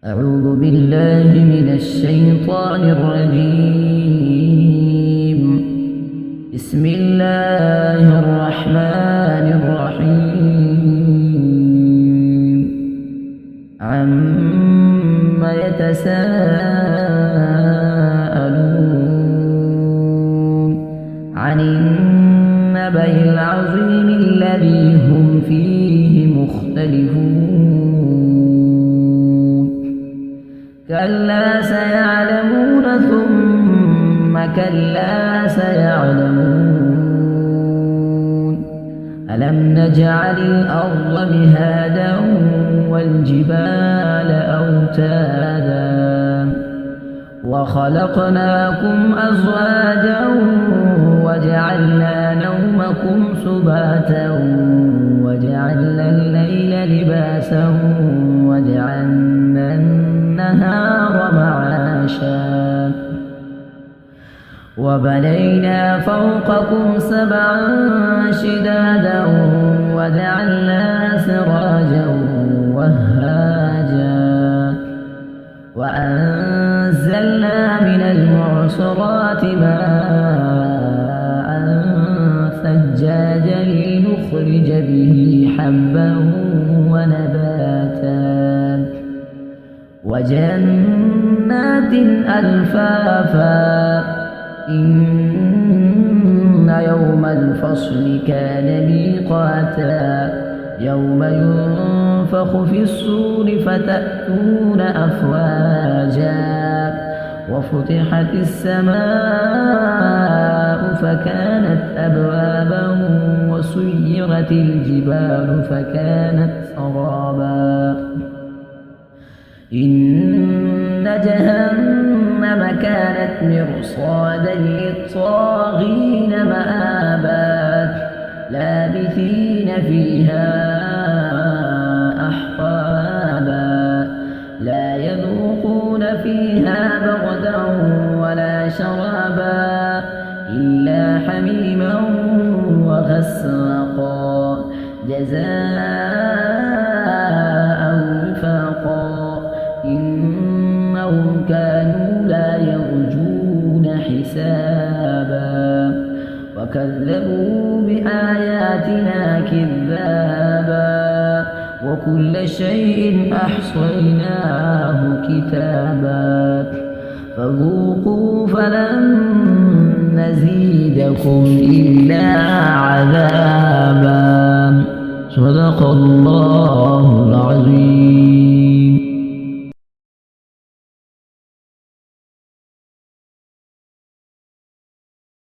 أعوذ بالله من الشيطان الرجيم. بسم الله الرحمن الرحيم. عما يتساءلون عن النبأ العظيم الذي هم فيه مختلفون. كلا سيعلمون ثم كلا سيعلمون. ألم نجعل الأرض مهادا والجبال أوتادا وخلقناكم أزواجا وجعلنا نومكم سباتا وجعلنا الليل لباسا وجعلنا النهار معاشا وبنينا فوقكم سبعا شدادا وجعلنا سراجا وهاجا وأنزلنا من المعصرات ماء ثجاجا لنخرج به حبا ونباتا وجنات ألفافا. إن يوم الفصل كان ميقاتا يوم ينفخ في الصور فتأتون أفواجا وفتحت السماء فكانت أبوابا وسيرت الجبال فكانت سرابا. إن جهنم كانت مرصادا للطاغين مآبا لابثين فيها أحقابا لا يذوقون فيها بردا ولا شرابا إلا حميما وغساقا جزاء وفاقا. إنهم كانوا لا يرجون حسابا وكذبوا بآياتنا كذابا وكل شيء أحصيناه كتابا فذوقوا فلن نزيدكم إلا عذابا. صدق الله العظيم.